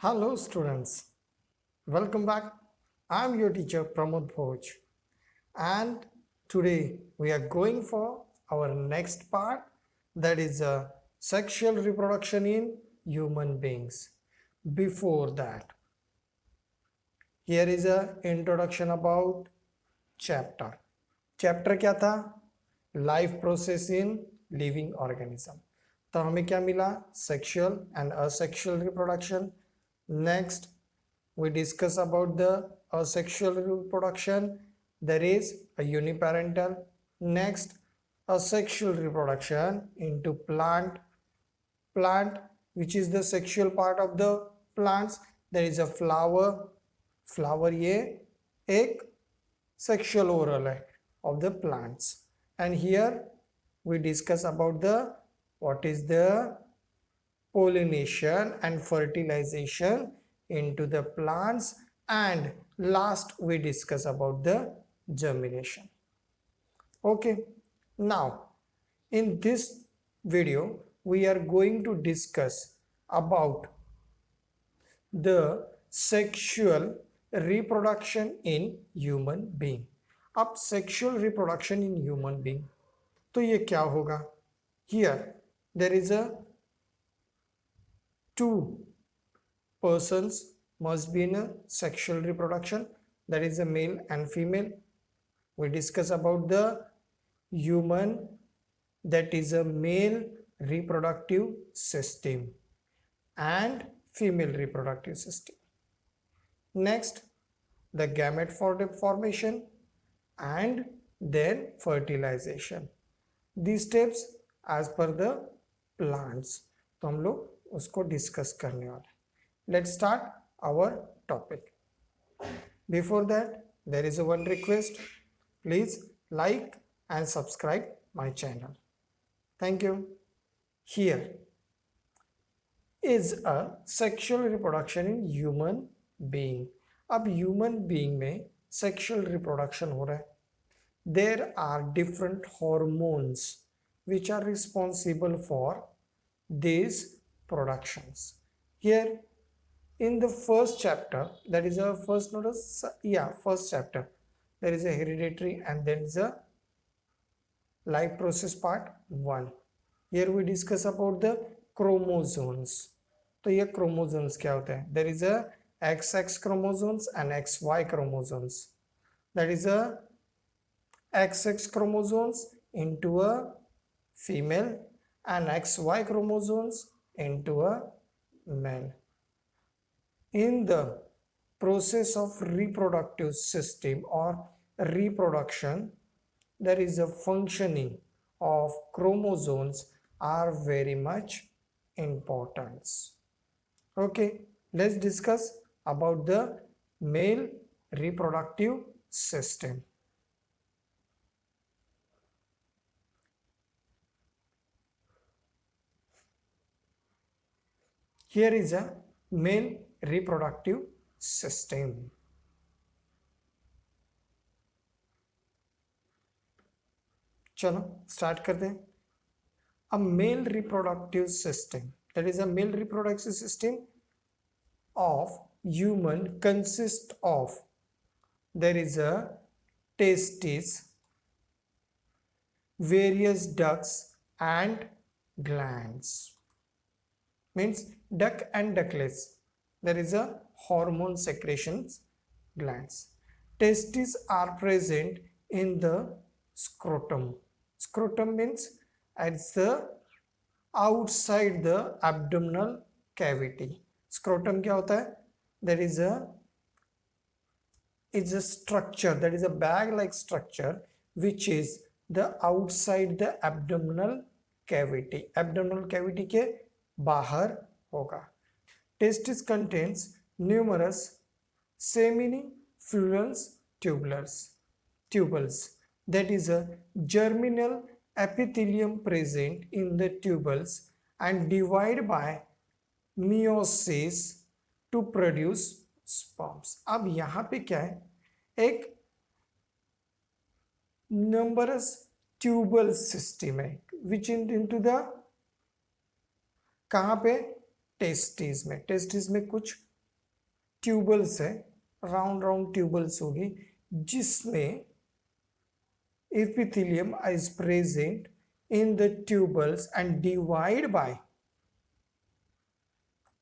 Hello students, welcome back. I'm your teacher Pramod Bhoj and today we are going for our next part, that is sexual reproduction in human beings. Before that, here is a introduction about chapter. Chapter क्या था? Life process in living organism. तो हमें क्या मिला? Sexual and asexual reproduction. Next we discuss about the asexual reproduction, there is a uniparental. Next, asexual reproduction into plant which is the sexual part of the plants. There is a flower ये एक sexual oral है of the plants. And here we discuss about the what is the pollination and fertilization into the plants, and last we discuss about the germination. Okay, now in this video we are going to discuss about the sexual reproduction in human being. अब sexual reproduction in human being तो ये क्या होगा? Here there is a two persons must be in a sexual reproduction, that is a male and female. We discuss about the human, that is a male reproductive system and female reproductive system. Next, the gamete formation and then fertilization. These steps as per the plants. तो हम लोग उसको discuss करने वाले. Let's start our topic. Before that, there is a one request. Please like and subscribe my channel. Thank you. Here is a sexual reproduction in human being. अब human being में sexual reproduction हो रहा है. There are different hormones which are responsible for these productions. Here in the first chapter, that is a first notice, first chapter, there is a hereditary and then is a life process part 1. Here we discuss about the chromosomes. तो ये chromosomes क्या होते हैं? There is a XX chromosomes and XY chromosomes. That is a XX chromosomes into a female and XY chromosomes into a male. In the process of reproductive system or reproduction, there is a functioning of chromosomes are very much important. Okay, let's discuss about the male reproductive system. Here is a male reproductive system. चलो start करते हैं. A male reproductive system, that is a male reproductive system of human consists of, there is a testes, various ducts and glands. Means duct and ductlets, there is a hormone secretions glands. Testes are present in the scrotum. Scrotum means it's the outside the abdominal cavity. Scrotum क्या होता है? There is it's a structure, that is a bag like structure which is the outside the abdominal cavity. Abdominal cavity के बाहर होगा. Testis contains numerous seminiferous tubules, that is a germinal epithelium present in the tubules and divide by meiosis to produce sperms. अब यहाँ पे क्या है? एक numerous tubal system है which into the कहाँ पे? टेस्टिस में. टेस्टिस में कुछ ट्यूबल्स है, राउंड राउंड ट्यूबल्स होगी, जिसमें epithelium is present in the tubules and divide by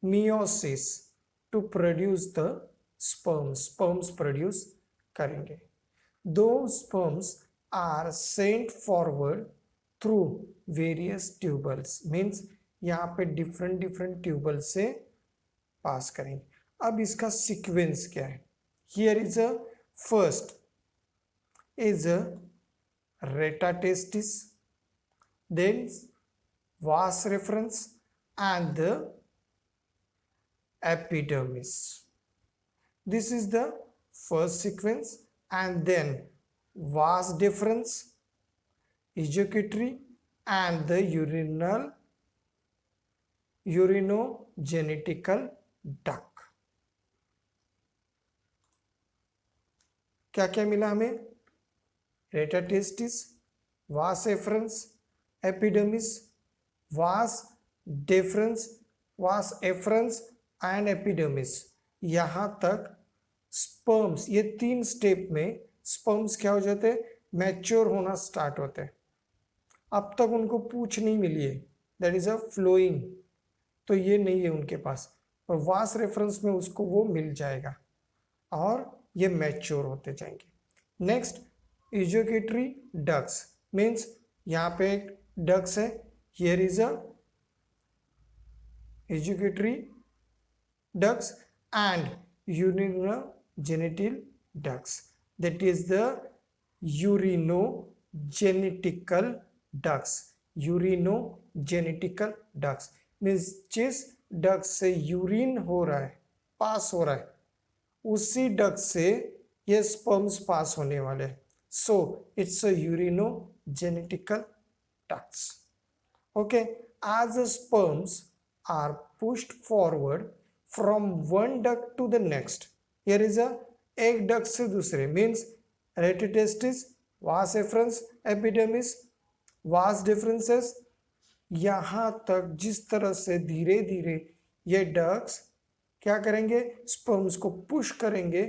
meiosis to produce the sperms produce करेंगे. Those sperms are sent forward through various tubules, means यहाँ पे different tubules से पास करेंगे. अब इसका सीक्वेंस क्या है? Here is a first is a retatestis, then vas referens and the epidermis. This is the first sequence, and then vas deferens, ejaculatory and the urinogenital duct. क्या क्या मिला हमें? रेटाटेस्टिस, वास एफरेंस, एपिडर्मिस, वास डेफरेंस, वास एफरेंस and epidermis. यहाँ तक sperms, ये 3 step में स्पर्म्स क्या हो जाते हैं? मैच्योर होना स्टार्ट होते हैं. अब तक उनको पूंछ नहीं मिली है, दैट इज अ फ्लोइंग, तो ये नहीं है उनके पास, और वास रेफरेंस में उसको वो मिल जाएगा और ये मैच्योर होते जाएंगे. नेक्स्ट इजोकेटरी डक्स, मीन्स यहाँ पे एक डक्स है, here is a ejaculatory ducts and urinogenital ducts, that is the urinogenital ducts. urinogenital ducts means जिस डक्ट से यूरिन हो रहा है, पास हो रहा है, उसी डक्ट से ये स्पर्म्स पास होने वाले हैं. सो it's a urinogenital ducts. Okay, as the sperms are pushed forward from one duct to the next, here is a एक duct से दूसरे, means retatestis, vas efferens, epidermis, vas deferens. यहाँ तक जिस तरह से धीरे धीरे ये डक्ट्स क्या करेंगे? स्पर्म्स को पुश करेंगे,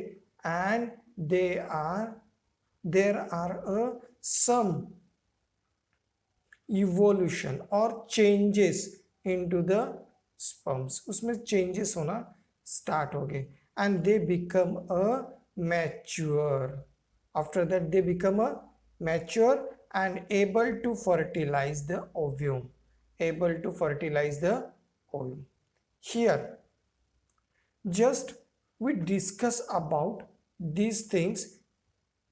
and there are a some evolution और चेंजेस इनटू द स्पर्म्स, उसमें चेंजेस होना स्टार्ट हो गए, and they become a mature. After that they become a mature and able to fertilize the ovum. Here just we discuss about these things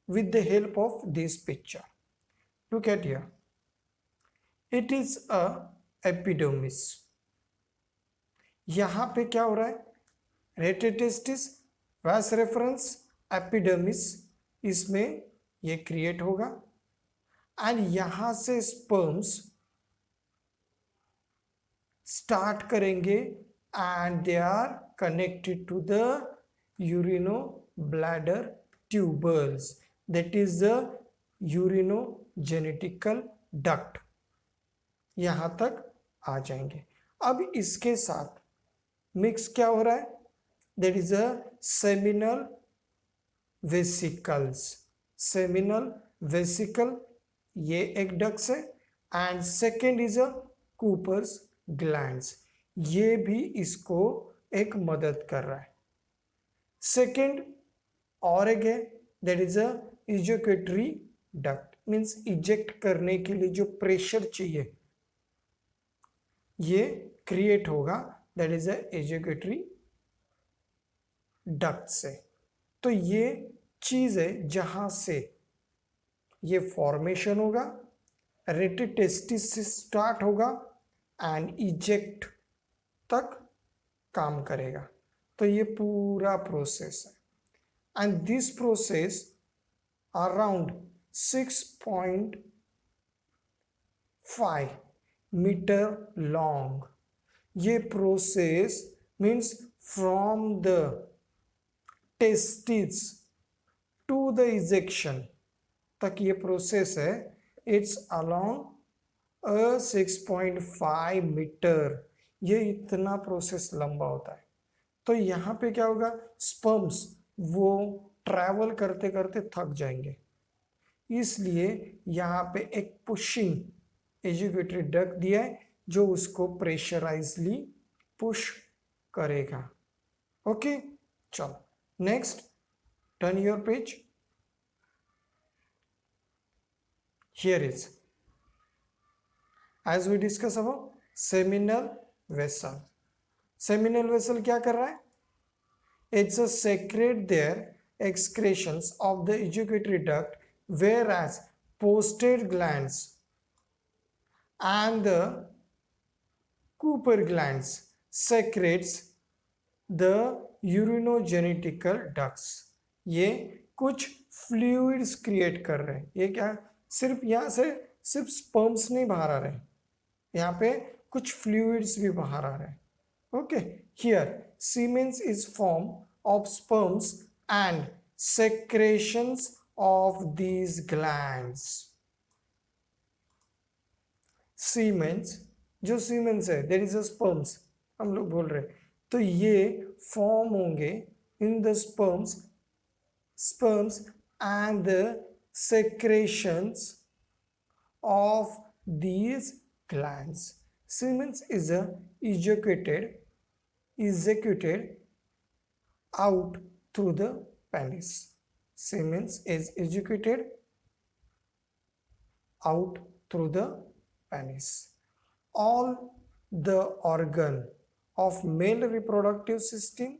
with the help of this picture. Look at here, it is a epidermis. यहाँ पे क्या हो रहा है? रेटाटेस्टिस, वास reference, epidermis, इसमें ये create होगा, एंड यहां से स्पर्म्स स्टार्ट करेंगे, and they are connected to the urinobladder tubules, that is the urinogenital duct. यहां तक आ जाएंगे. अब इसके साथ मिक्स क्या हो रहा है? that is a seminal vesicles. seminal vesicle ये एक डक्स है, and second is a Cowper's glands, ये भी इसको एक मदद कर रहा है. सेकेंड और एक है, that is a ejaculatory duct, means eject करने के लिए जो प्रेशर चाहिए ये क्रिएट होगा, that is a ejaculatory duct से. तो ये चीज है जहां से ये फॉर्मेशन होगा, रेटाटेस्टिस से स्टार्ट होगा एंड इजेक्ट तक काम करेगा. तो ये पूरा प्रोसेस है, and this process around 6.5 metre long. ये process means from the testis to the ejection तक ये प्रोसेस है. It's along 6.5 metre. ये इतना प्रोसेस लंबा होता है. तो यहाँ पे क्या होगा, स्पर्म्स वो ट्रैवल करते करते थक जाएंगे, इसलिए यहाँ पे एक पुशिंग एजुकेटरी डक्ट दिया है जो उसको प्रेशराइजली पुश करेगा। ओके, चलो next, turn your page. Here is, as we discuss about seminal vessel. Seminal vessel क्या कर रहा है, it's a secrete their excretions of the ejaculatory duct, whereas prostate glands and the Cooper glands secretes the urinogenital ducts। ये कुछ fluids create कर रहे हैं। ये क्या, सिर्फ यहाँ से सिर्फ स्पर्म्स नहीं बाहर आ रहे, यहाँ पे कुछ फ्लूइड्स भी बाहर आ रहे हैं। Okay, here semen is form of sperms and secretions of these glands। Siemens, जो सीमेंस है देयर इज अ स्पर्म्स, हम लोग बोल रहे हैं, तो ये फॉर्म होंगे in the sperms, sperms and the secretions of these glands। Semen is a ejected out through the penis। Semen is ejected out through the penis। All the organ of male reproductive system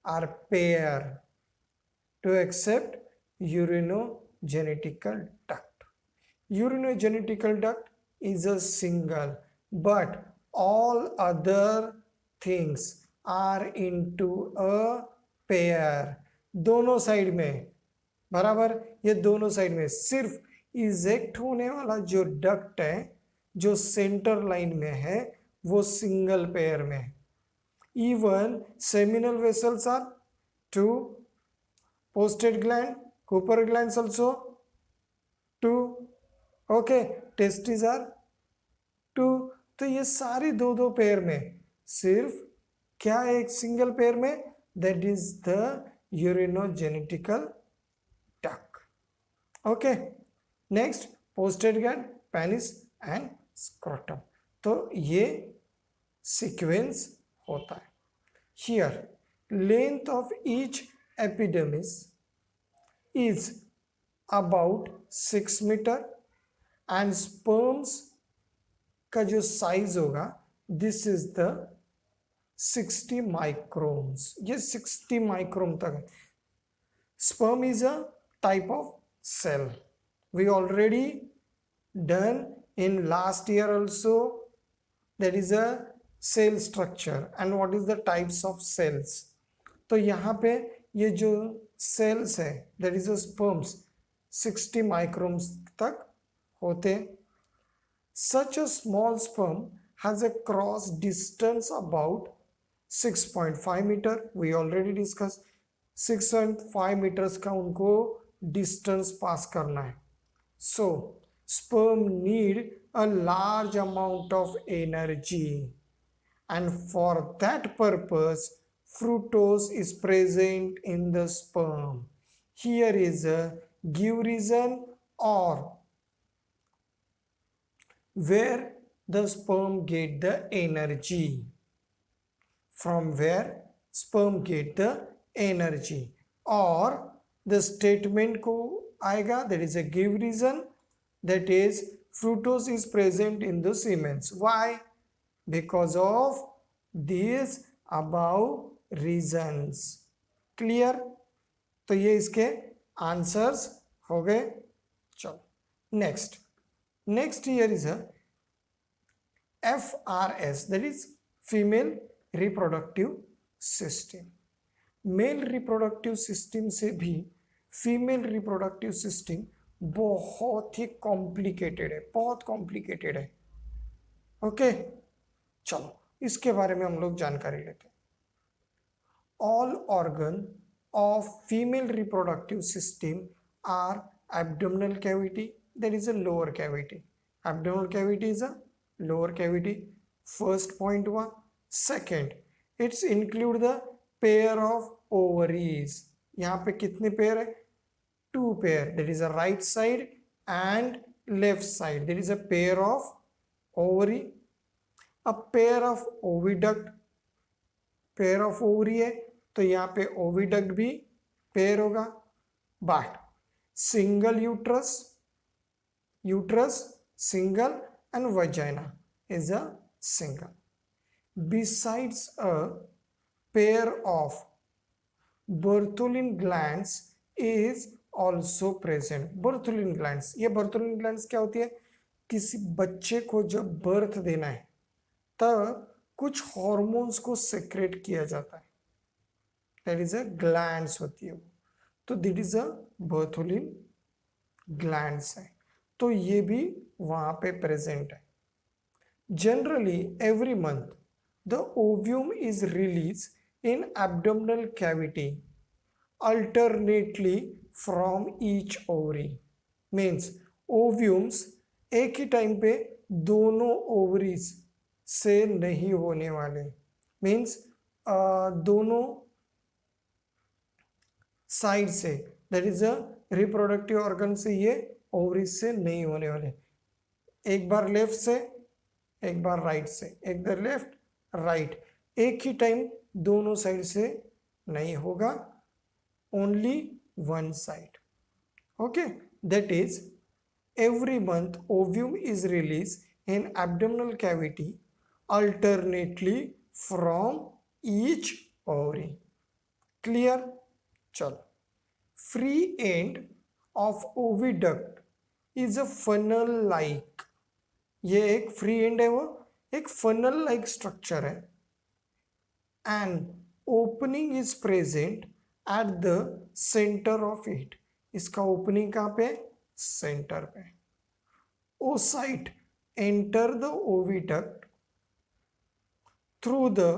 are pair to accept urinogenital duct। Urinogenital duct is a single, but all other things are into a pair। दोनों side में बराबर, ये दोनों side में सिर्फ eject होने वाला जो डक्ट है जो सेंटर लाइन में है वो सिंगल पेयर में। Even seminal vessels are two, prostate gland, Cowper glands also two, okay, testis are two. तो ये सारी दो दो पेयर में, सिर्फ क्या एक सिंगल पेयर में, that is the urinogenital duct. Okay, next prostate gland, penis and scrotum. तो ये सीक्वेंस होता है। Here length of each epidermis is about 6 metre and sperms का जो साइज होगा दिस इज द 60 माइक्रोन्स। ये 60 माइक्रोन तक है। Sperm is a type of cell, we already done in last year also, that is a cell structure and what is the types of cells। तो यहाँ पे ये जो cells है that is a sperms 60 microns तक होते। such a small sperm has a cross distance about 6.5 meter, we already discussed 6.5 meters का उनको distance pass करना है। so sperm need a large amount of energy and for that purpose fructose is present in the sperm। Here is a give reason or where the sperm get the energy, from where sperm get the energy, or the statement को आएगा that is a give reason, that is fructose is present in the semen। why? because of these above reasons। clear? तो ये इसके answers हो गए। चलो next, next year is FRS, that is female reproductive system. Male reproductive system से भी female reproductive system बहुत ही complicated है, बहुत कॉम्प्लिकेटेड है। ओके, चलो इसके बारे में हम लोग जानकारी लेते हैं। All organ of female reproductive system are abdominal cavity, that is a lower cavity. Abdominal cavity is a lower cavity, first point हुआ। Second, it's include the pair of ovaries, यहाँ पे कितने पेयर है, 2 pair, that is a right side and left side, there is a pair of ovary. a pair of oviduct, pair of ovary है तो यहाँ पे oviduct भी pair होगा. but single uterus, single, and vagina is a single. Besides a pair of Bartholin glands is also present. Bartholin glands, ये Bartholin glands क्या होती है, किसी बच्चे को जब बर्थ देना है तब कुछ हॉर्मोन्स को सेक्रेट किया जाता है, दैट इज अ ग्लैंड्स होती है वो, तो that is a Bartholin glands है, तो ये भी वहां पे प्रेजेंट है. Generally every month the ovum is release in abdominal cavity alternately from each ovary. Means ovums एक ही टाइम पे दोनों ओवरीज से नहीं होने वाले, मीन्स दोनों साइड से, that is a reproductive organ से ये ओवरीज से नहीं होने वाले. एक बार लेफ्ट से, एक बार राइट से, एक बार लेफ्ट राइट, एक ही टाइम दोनों साइड से नहीं होगा, only one side. Okay, that is every month ovum is released in abdominal cavity alternately from each ovary. Clear? चलो, free end of oviduct is a funnel like, ये एक free end है, वो एक funnel like structure है, and opening is present at the center of it. इसका opening कहाँ पे, सेंटर पे. oocyte enter the oviduct through the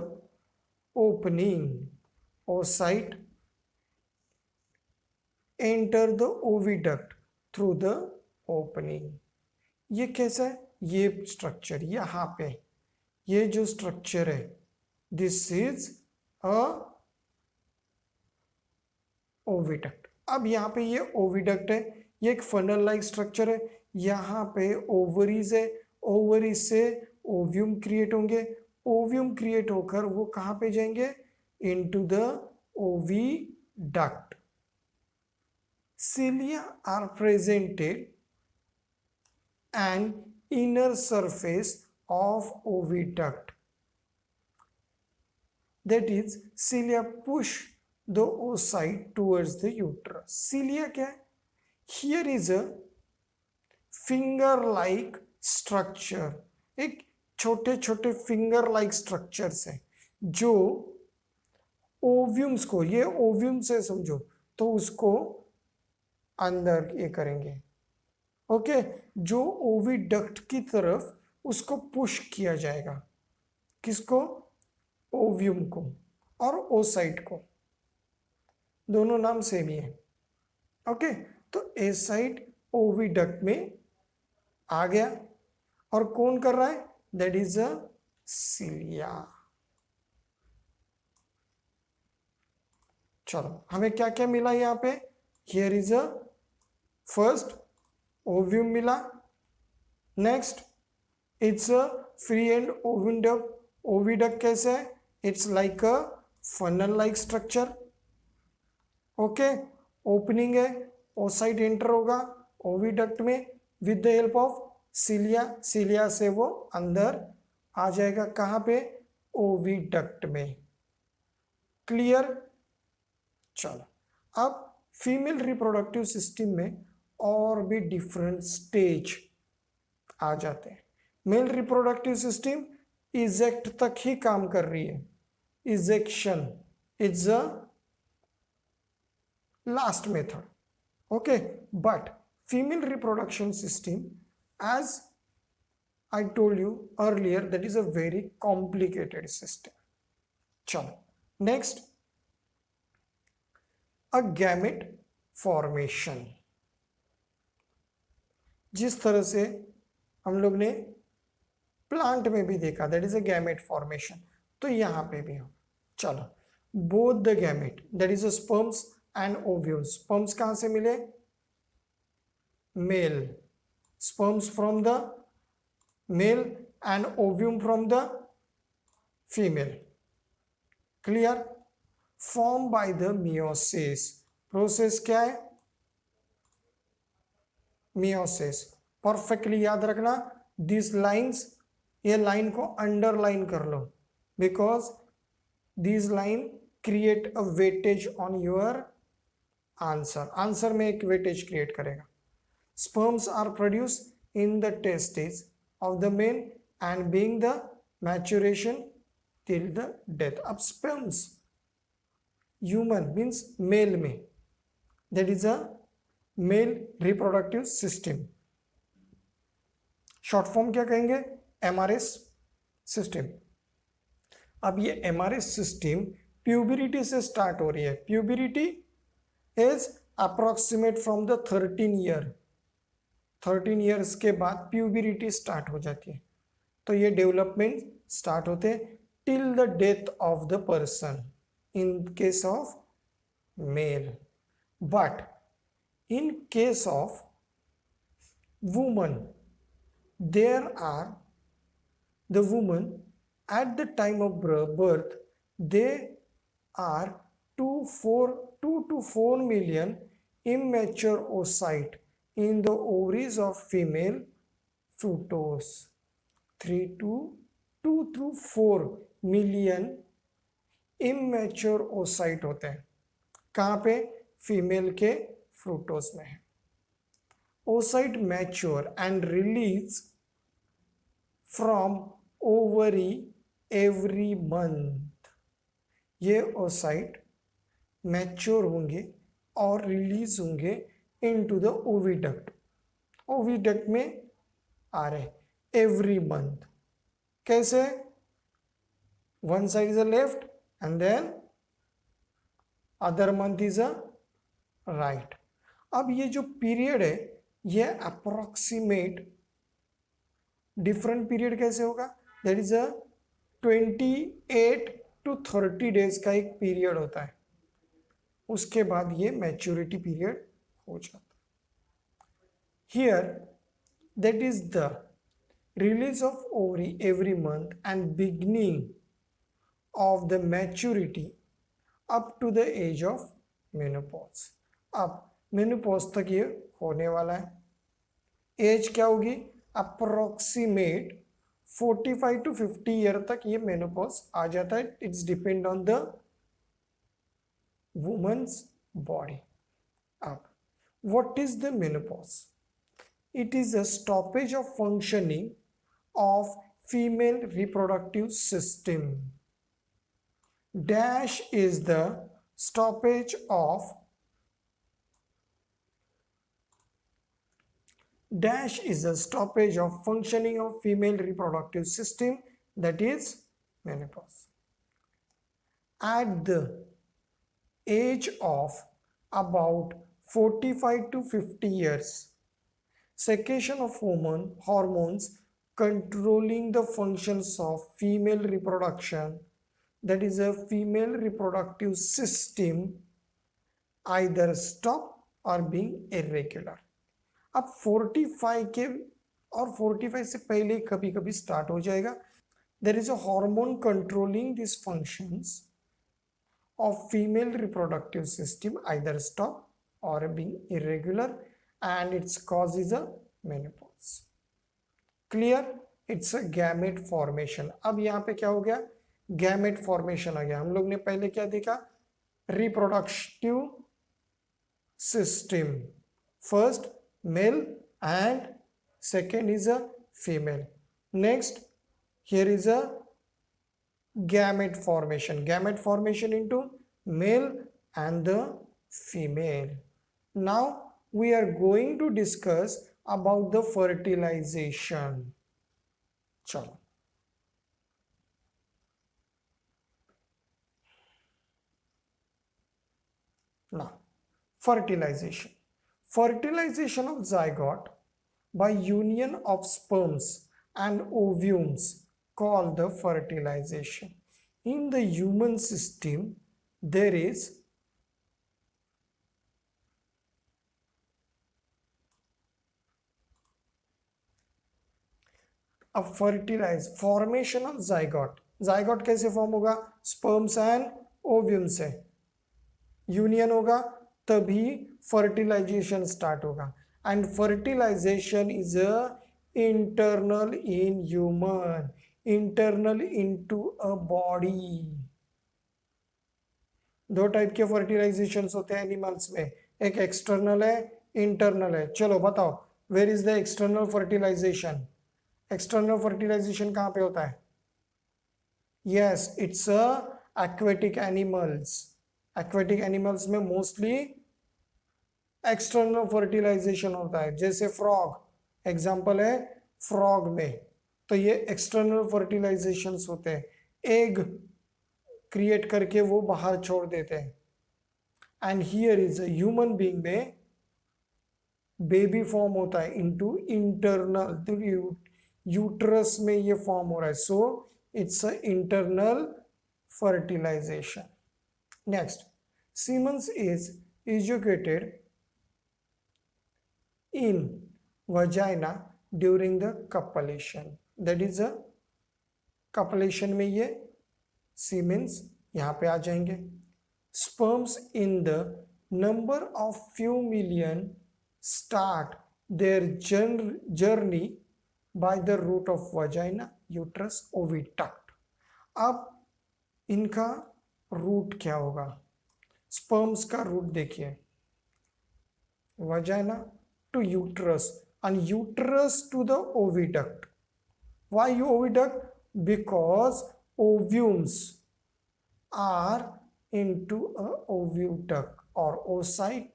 opening. oocyte enter the oviduct through the opening. ये कैसा है, ये स्ट्रक्चर यहाँ पे, ये जो स्ट्रक्चर है, दिस इज अ ओविडक्ट. अब यहाँ पे ये ओविडक्ट है, ये एक फनल लाइक स्ट्रक्चर है, यहाँ पे ओवरीज है, ओवरीज से ओव्यूम क्रिएट होंगे, ओव्यूम क्रिएट होकर वो कहाँ पे जाएंगे, into the oviduct. cilia are presented an inner surface of oviduct, that is cilia push the oocyte towards the uterus. cilia क्या है, here is a finger like structure, एक छोटे छोटे फिंगर लाइक स्ट्रक्चर्स हैं जो ओव्यूम्स को, ये ओव्यूम से समझो तो उसको अंदर ये करेंगे. ओके, जो ओविडक्ट की तरफ उसको पुश किया जाएगा, किसको, ओव्यूम को और ओसाइट को, दोनों नाम सेम ही है. ओके, तो ए साइड ओविडक्ट में आ गया, और कौन कर रहा है, दैट इज अ सिलिया. चलो, हमें क्या क्या मिला यहाँ पे, here is a first ovum मिला, next it's a free end oviduct. Oviduct कैसे है, it's like a funnel like structure. Okay, opening है, ओसाइट एंटर होगा ओविडक्ट में with the help of cilia, cilia से वो अंदर आ जाएगा, कहाँ पे, ओविडक्ट में. क्लियर. चलो, अब फीमेल रिप्रोडक्टिव सिस्टम में और भी डिफरेंट स्टेज आ जाते हैं. मेल रिप्रोडक्टिव सिस्टम इजेक्ट तक ही काम कर रही है, ejection is a last method. Okay, but female reproduction system, as I told you earlier, that is a very complicated system. चलो, next, a gamete formation. जिस तरह से हम लोग ने प्लांट में भी देखा, that is a gamete formation, तो यहां पे भी हो. चलो, both the gamete, that is the sperms and ovumes. Sperms कहाँ से मिले? Male. Sperms from the male and ovum from the female. Clear? Formed by the meiosis. Process क्या है? Meiosis. Perfectly याद रखना. These lines, ये लाइन को underline कर लो, because these line create a weightage on your answer. Answer में एक weightage create करेगा. Sperms are produced in the testes of the male and being the maturation till the death. अब sperms human means male में, that is a male reproductive system. Short form क्या कहेंगे? MRS system. अब ये MRS system प्यूबरिटी से start हो रही है. Puberty is approximate from the 13 year. 13 years के बाद प्यूबरिटी स्टार्ट हो जाती है. तो ये डेवलपमेंट स्टार्ट होते हैं till the death of the person in case of male. But in case of woman, there are the women at the time of birth, they are 2 to 4 million immature oocyte in the ovaries of female fructose. 2 to 4 million immature oocyte होते हैं. कहाँ पे? Female के फ्रूक्टोस में है. Oocyte mature and release from ovary every month. ये oocyte mature होंगे और रिलीज होंगे इनटू द ओविडक्ट. ओविडक्ट में आ रहे एवरी मंथ. कैसे? One side is a left and then other month is a right. अब ये जो पीरियड है ये अप्रोक्सीमेट डिफरेंट पीरियड कैसे होगा? That is a 28 to 30 days का एक पीरियड होता है. उसके बाद ये मैच्योरिटी पीरियड हो जाता है. Here that is the release of ovary every month and beginning of the maturity up to the age of menopause. अब मेनोपॉज तक ये होने वाला है. एज क्या होगी? अप्रोक्सीमेट 45 to 50 ईयर तक ये मेनोपॉज आ जाता है. It's depend on the woman's body. अब what is the menopause? It is a stoppage of functioning of female reproductive system. Dash is the stoppage of Dash is a stoppage of functioning of female reproductive system, that is menopause. At the age of about 45 to 50 years, secretion of hormones controlling the functions of female reproduction, that is a female reproductive system, either stop or being irregular. अब 45 के और 45 से पहले कभी कभी start हो जाएगा. There is a hormone controlling this functions of female reproductive system, either stop और being irregular, and it's cause is a menopause. Clear? It's a gamete formation. अब यहाँ पे क्या हो गया? गैमेट फॉर्मेशन आ गया. हम लोग ने पहले क्या देखा? Reproductive system. First male and second is a female. Next, here is a gamete formation. Gamete formation into male and the female. Now we are going to discuss about the fertilization. Chalo. Now, fertilization. Fertilization of zygote by union of sperms and ovumes called the fertilization. In the human system, there is a fertilized formation of zygote. zygote कैसे form होगा? Sperms and ovum से union होगा तभी fertilisation start होगा. And fertilisation is a internal in human, internal into a body. दो type के fertilisation होते हैं एनिमल्स में, एक एक्सटर्नल है, इंटरनल है. चलो बताओ, where is the external fertilisation? External fertilisation कहाँ पे होता है? Yes, it's a aquatic animals. Aquatic animals में मोस्टली एक्सटर्नल फर्टिलाइजेशन होता है. जैसे फ्रॉग, एग्जांपल है फ्रॉग में, तो ये एक्सटर्नल फर्टिलाइजेशंस होते हैं. एग क्रिएट करके वो बाहर छोड़ देते हैं. And here is a human being में बेबी फॉर्म होता है इनटू इंटरनल, यूट्रस में ये फॉर्म हो रहा है. So it's a internal fertilisation. Next, semens is educated in vagina during the copulation. That is a copulation में ये सीमेंस यहाँ पे आ जाएंगे. Sperms in the number of few million start their journey by the route of vagina, uterus, oviduct. अब इनका root क्या होगा? Sperms का रूट देखिए, vagina to uterus and uterus to the oviduct. Why oviduct? Because ovumes are into a oviduct or oocyte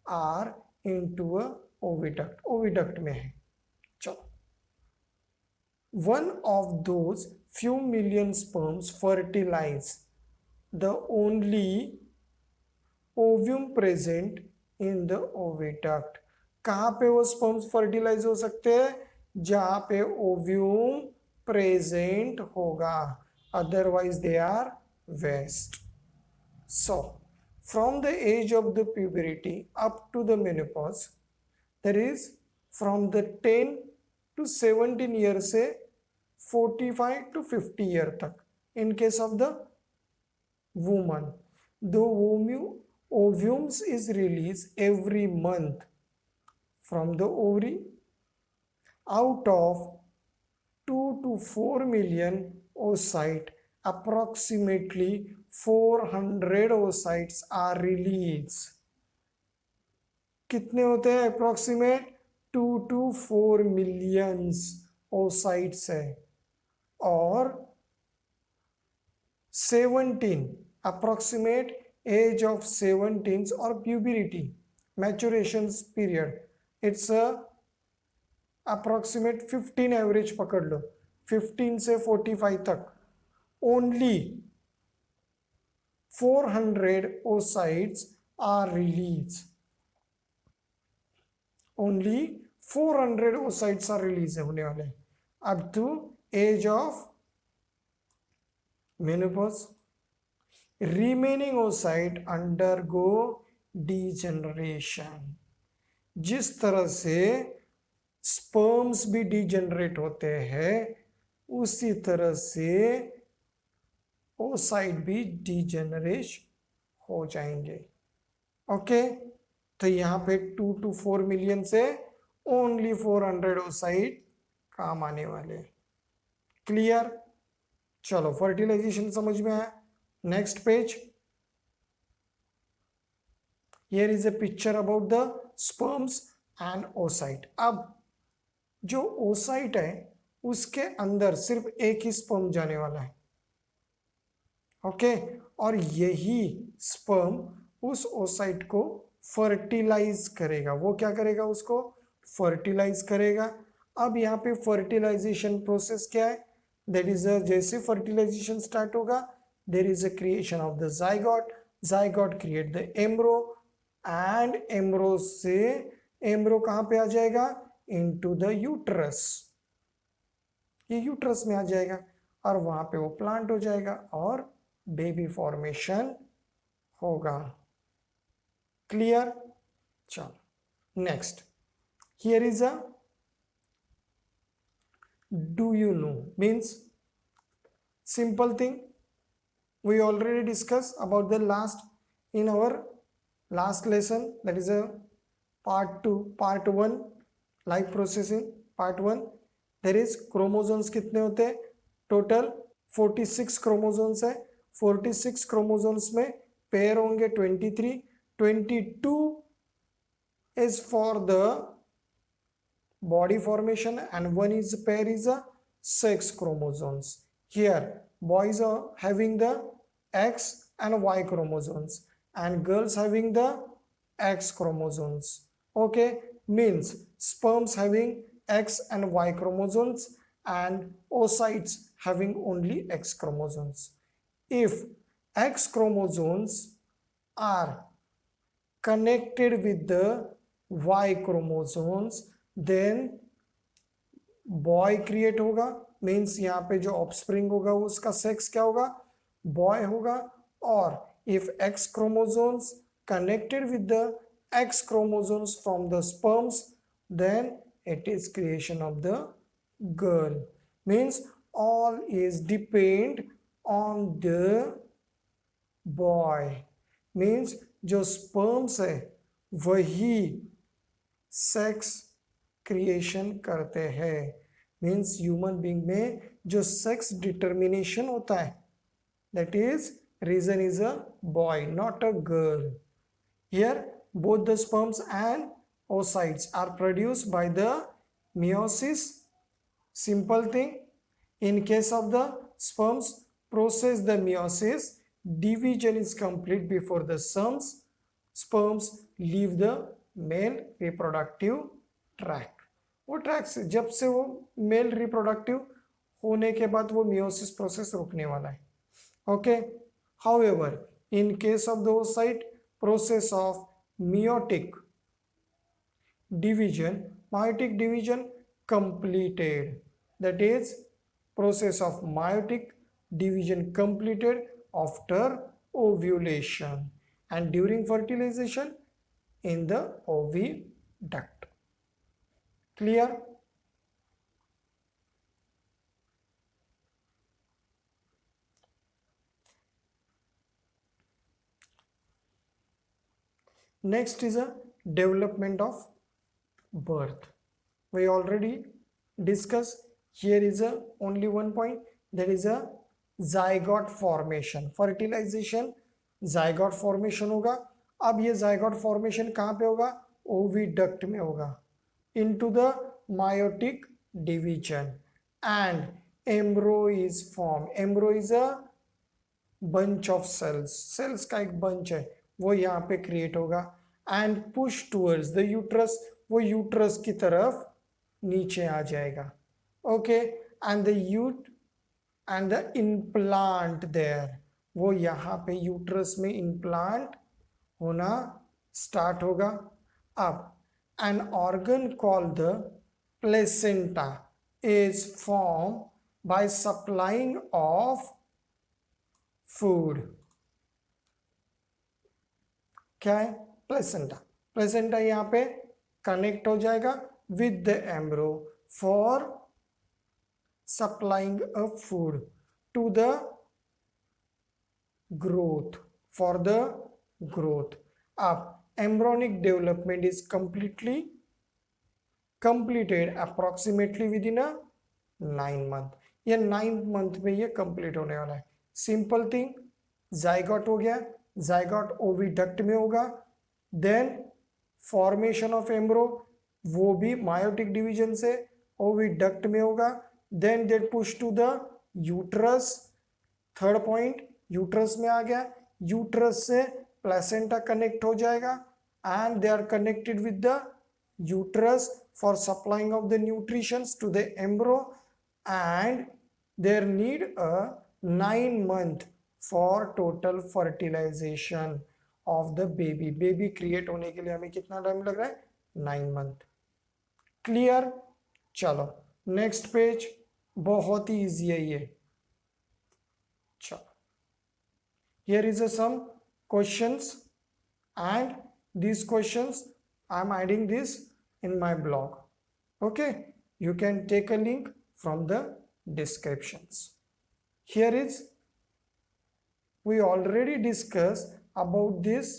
are into a oviduct. Oviduct में है. चलो, one of those few million sperms fertilize the only ovum present in the oviduct. कहाँ पे वो sperms fertilise हो सकते हैं? जहां पे ओव्यूम प्रेजेंट होगा, otherwise they are waste. So from the age of the puberty up to the menopause, that is from the 10 to 17 year से 45 to 50 ईयर तक. In case of the woman, the ovums is release every month from the ovary. Out of 2 to 4 million oocytes, approximately 400 oocytes are released. कितने होते हैं approximate? 2 to 4 millions oocytes है. और 17 approximate age of 17 और puberty maturation period, it's approximate 15 average पकड़ लो, 15 से 45 तक. Only 400 oocytes are release. Only 400 oocytes are release होने वाले up to age of menopause. Remaining oocyte undergo degeneration. जिस तरह से स्पर्म्स भी डीजेनरेट होते हैं, उसी तरह से oocyte भी डीजेनरेट हो जाएंगे. ओके, तो यहाँ पे 2 to 4 मिलियन से ओनली 400 oocyte काम आने वाले. क्लियर? चलो, फर्टिलाइजेशन समझ में आया. Next page. Here is a picture about the sperms and oocyte. अब जो oocyte है उसके अंदर सिर्फ एक ही स्पर्म जाने वाला है. ओके, और यही स्पर्म उस oocyte को फर्टिलाइज करेगा. वो क्या करेगा? उसको फर्टिलाइज करेगा. अब यहाँ पे फर्टिलाइजेशन प्रोसेस क्या है? दैट इज जैसे फर्टिलाइजेशन स्टार्ट होगा, there is a creation of the zygote. Zygote create the embryo and embryo से एम्ब्रो कहां पे आ जाएगा? Into the uterus. ये यूट्रस में आ जाएगा और वहां पे वो प्लांट हो जाएगा और बेबी फॉर्मेशन होगा। क्लियर? चलो next, here is a do you know means simple thing we already discussed about the last in our last lesson, that is a part 2 part 1 life processing part 1. there is chromosomes कितने होते हैं total 46 chromosomes है। 46 chromosomes में pair होंगे 23, 22 is for the body formation and one is pair is a sex chromosomes. Here boys are having the X and Y chromosomes and girls having the X chromosomes. Okay, means sperms having X and Y chromosomes and oocytes having only X chromosomes. If X chromosomes are connected with the Y chromosomes then boy create होगा, means यहाँ पे जो offspring होगा उसका sex क्या होगा, boy होगा। और if X chromosomes connected with the X chromosomes from the sperms then it is creation of the girl. Means all is depend on the boy. Means जो स्पर्म्स है वही सेक्स क्रिएशन करते हैं। Means human being में जो sex determination होता है that is reason is a boy not a girl. Here both the sperms and oocytes are produced by the meiosis. Simple thing, in case of the sperms process the meiosis, division is complete before the sperms leave the male reproductive track. वो track से जब से वो male reproductive होने के बाद वो meiosis process रुकने वाला है। Okay, however in case of the oocyte process of meiotic division completed, that is process of meiotic division completed after ovulation and during fertilization in the oviduct. Clear? Next is a development of birth. We already discussed. Here is a only one point, that is a zygote formation, fertilization, zygote formation होगा। अब ये zygote formation कहाँ पे होगा, oviduct में होगा, into the meiotic division and embryo is formed. Embryo is a bunch of cells, cells का एक bunch है वो यहाँ पे create होगा and push towards the uterus, वो uterus की तरफ नीचे आ जाएगा। okay, and the implant there, वो यहाँ पे uterus में implant होना start होगा। अब an organ called the placenta is formed by supplying of food. क्या है, प्लेसेंटा। प्लेसेंटा यहाँ पे कनेक्ट हो जाएगा with the embryo for supplying a food to the growth, for the growth. अब embryonic development is completed approximately within a 9 month। ये 9th month में ये कंप्लीट होने वाला है। सिंपल थिंग, जाइगोट हो गया, जाइगोट ओविडक्ट में होगा, देन फॉर्मेशन ऑफ एम्ब्रो वो भी मायोटिक डिवीजन से ओविडक्ट में होगा, then they push to the uterus. Third point, uterus में आ गया, यूट्रस से प्लेसेंटा कनेक्ट हो जाएगा and they are connected with the uterus for supplying of the nutritions to the embryo and there need a 9 month for total fertilization of the baby। baby create होने के लिए हमें कितना time लग रहा है, 9 month। क्लियर? चलो next page, बहुत ही इजी है ये। चलो, here is a some questions, and these questions I'm adding this in my blog. Okay, you can take a link from the descriptions. Here is, we already discussed about this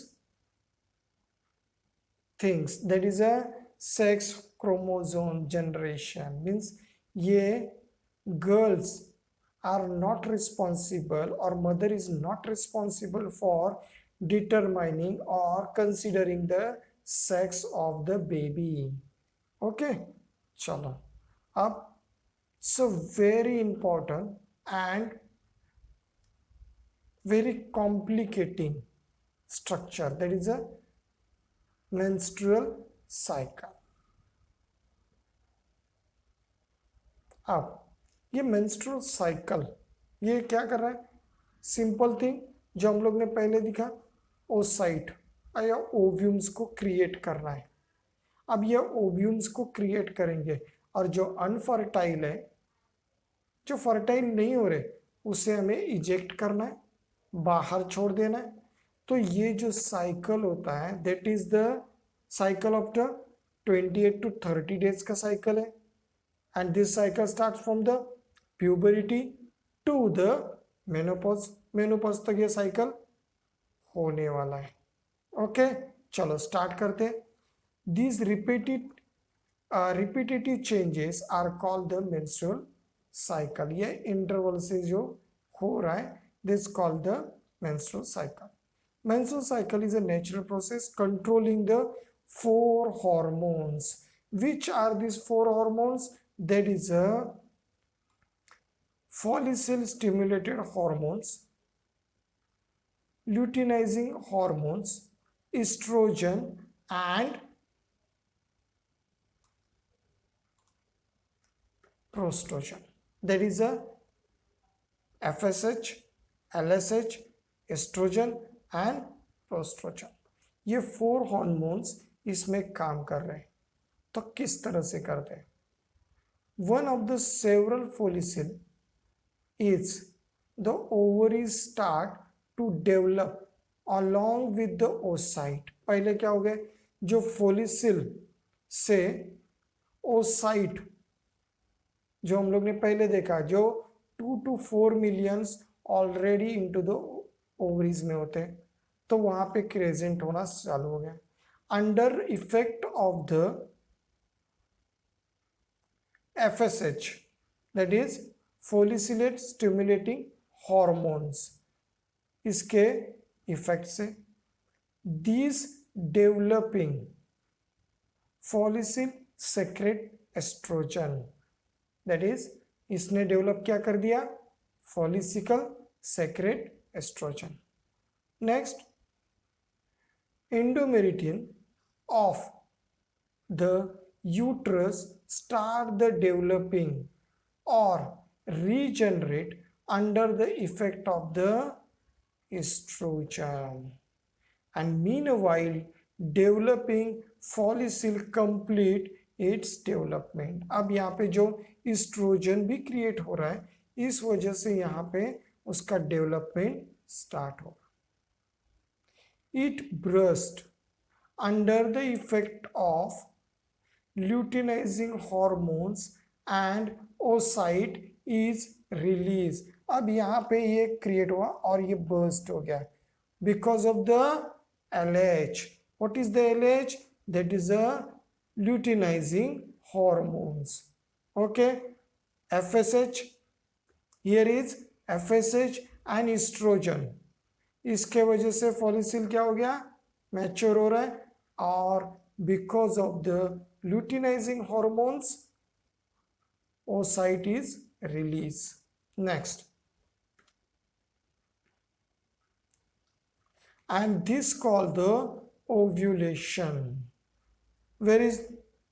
things, that is a sex chromosome generation, means ye girls are not responsible, or mother is not responsible for determining or considering the sex of the baby. Okay, chalo, अब so very important and very complicating structure, that is a menstrual cycle. अब ये menstrual cycle ये क्या कर रहा है? Simple thing जो हम लोग ने पहले दिखा, ओसाइट या ओव्यूम्स को क्रिएट करना है. अब ये ओव्यूम्स को क्रिएट करेंगे, और जो अनफर्टाइल है, जो फर्टाइल नहीं हो रहे, उसे हमें इजेक्ट करना है, बाहर छोड़ देना है. तो ये जो साइकिल होता है, that is the cycle of the 28 to 30 days का साइकिल है. And this cycle start from the puberty to the menopause. Menopause तक ये साइकिल होने वाला है. ओके, चलो स्टार्ट करते हैं. These repetitive changes are called the menstrual cycle. ये इंटरवल से जो हो रहा है, this called the menstrual cycle. Menstrual cycle is a natural process controlling the 4 hormones. Which are these 4 hormones? That is a follicle stimulated hormones, luteinizing hormones, estrogen, and prostogen. That is a FSH, LSH, estrogen and prostogen. ये 4 hormones इसमें काम कर रहे हैं. तो किस तरह से करते हैं? One of the several follicle is the ovaries start to develop along with the oocyte. पहले क्या हो गया? जो follicle से oocyte जो हम लोग ने पहले देखा, जो 2 to 4 millions already into the ovaries में होते हैं, तो वहां पे क्रेजेंट होना चालू हो गया. Under effect of the FSH, that is follicle stimulating hormones, इसके इफेक्ट से these developing follicle secrete oestrogen. That is इसने डेवलप क्या कर दिया? Follicle secrete oestrogen. Next, endometrium of the uterus start the developing or regenerate under the effect of the estrogen, and meanwhile developing follicle complete its development. अब यहाँ पे जो oestrogen भी create हो रहा है, इस वजह से यहाँ पे उसका डेवलपमेंट स्टार्ट होगा. It burst under the effect of luteinizing hormones and oocyte is released. अब यहाँ पे ये क्रिएट हुआ और ये burst हो गया because of the LH. What is the LH? That is a luteinizing hormones. Okay, FSH, here is FSH and estrogen. इसके वजह से फॉलिसिल क्या हो गया? मैच्योर हो रहा है, और because of the luteinising hormones oocyte is released. Next, and this called the ovulation. Where is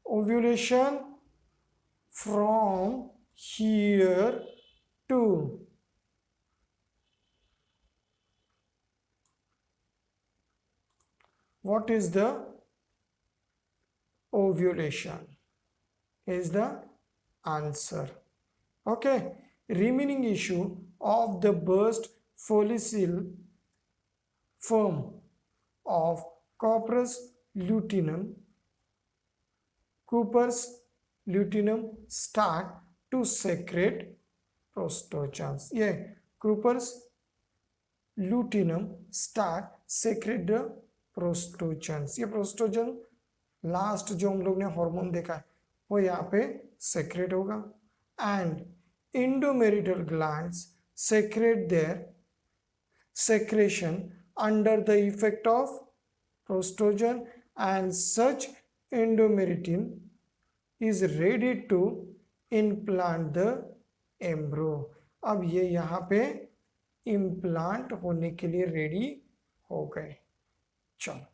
ovulation? From here to what is the ovulation? Is the answer. Okay, remaining issue of the burst follicle form of Cooper's luteum, start to secrete prostrogens. ये Cooper's luteum start secrete the prostrogens. ये प्रोस्टोजन last जो हम लोग ने hormone देखा है वो यहाँ पे सेक्रेट होगा and endometrial glands secrete their secretion under the effect of prostrogen and such endometrium is ready to implant the embryo. अब ये यहाँ पे इम्प्लांट होने के लिए रेडी हो गए. चलो,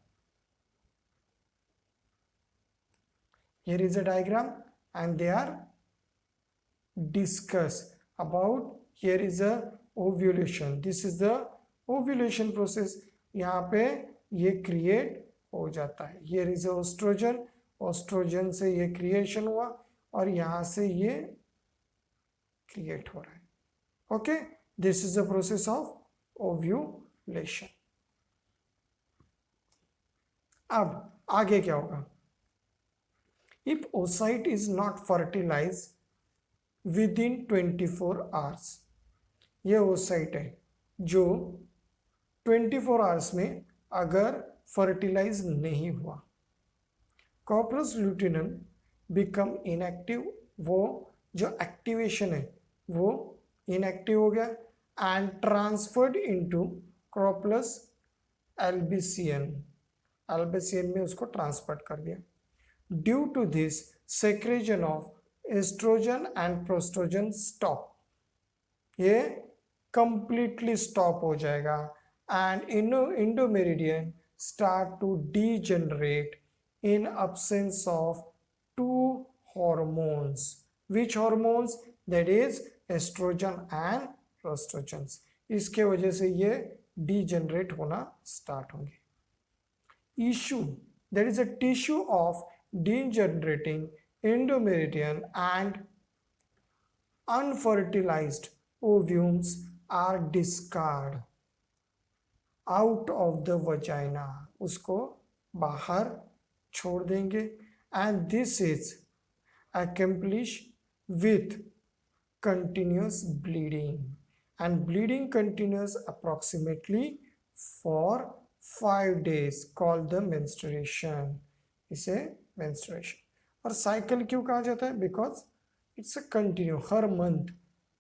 here is a diagram and they are discuss about. Here is a ovulation. This is the ovulation process. यहाँ पे ये create हो जाता है. Here is a estrogen. Estrogen से ये creation हुआ और यहाँ से ये create हो रहा है. Okay, this is the process of ovulation. अब आगे क्या होगा? If oocyte is not fertilized within 24 hours, ये oocyte है जो 24 hours में अगर fertilize नहीं हुआ, Cooper's luteum become inactive. वो जो activation है वो inactive हो गया and transferred into Cooper's albicyan. albicyan में उसको ट्रांसफर कर दिया. Due to this, secretion of estrogen and progesterone stop. ये completely stop हो जाएगा and endometrium start to degenerate in absence of two hormones. Which hormones? That is estrogen and progesterone. इसके वजह से ये degenerate होना start होंगे. Issue, that is a tissue of degenerating endometrium and unfertilized ovumes are discarded out of the vagina. उसको बाहर छोड़ देंगे and this is accomplished with continuous bleeding and bleeding continues approximately for 5 days called the menstruation. इसे menstruation. और cycle क्यों कहा जाता है? Because it's a continue her month.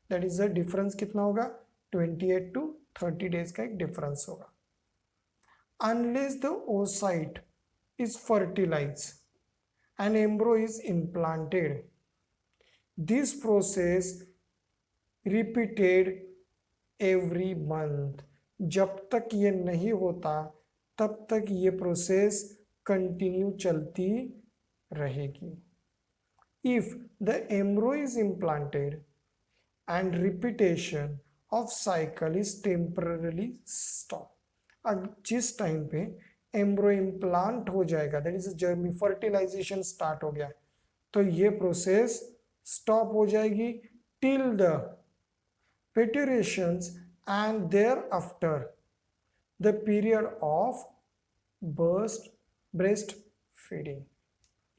That is the difference कितना होगा? 28 to 30 days का एक difference होगा. Unless the oocyte is fertilized and embryo is implanted, this process repeated every month. जब तक ये नहीं होता तब तक ये प्रोसेस कंटिन्यू चलती रहेगी. If the embryo is implanted and repetition of cycle is temporarily stopped. अब जिस टाइम पे एम्ब्रो इम्प्लांट हो जाएगा, दैट इज जर्मी फर्टिलाइजेशन स्टार्ट हो गया, तो ये प्रोसेस स्टॉप हो जाएगी till the parturitions and thereafter the period of breast feeding.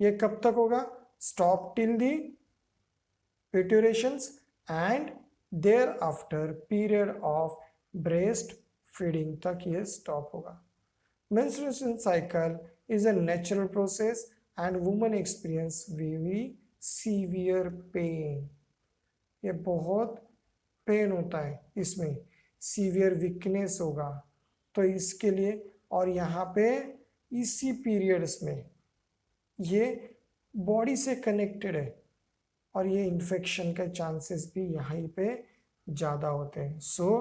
ये कब तक होगा? Stop till the parturitions and thereafter period of breast feeding तक ये स्टॉप होगा. Menstruation cycle is a natural process and women experience very severe pain. ये बहुत pen होता है, इसमें सीवियर वीकनेस होगा. तो इसके लिए और यहाँ पे इसी पीरियड्स में ये बॉडी से कनेक्टेड है और ये इन्फेक्शन के चांसेस भी यहाँ पे ज़्यादा होते हैं. सो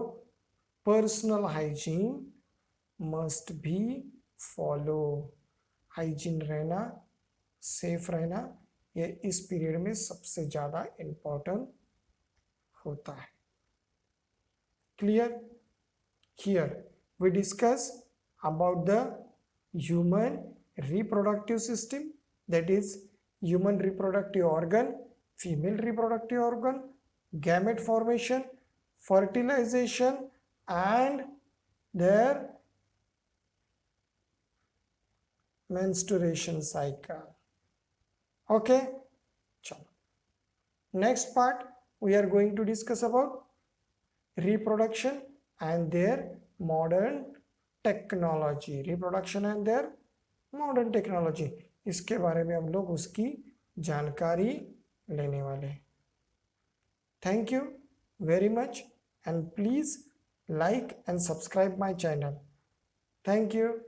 पर्सनल हाइजीन मस्ट भी फॉलो. हाइजीन रहना, सेफ रहना, ये इस पीरियड में सबसे ज़्यादा इम्पोर्टेंट होता है. Clear? Here we discuss about the human reproductive system, that is human reproductive organ, female reproductive organ, gamete formation, fertilization and their menstruation cycle. Okay, chalo next part we are going to discuss about reproduction and their modern technology, reproduction and their modern technology, इसके बारे में हम लोग उसकी जानकारी लेने वाले हैं. Thank you very much and please like and subscribe my channel. Thank you.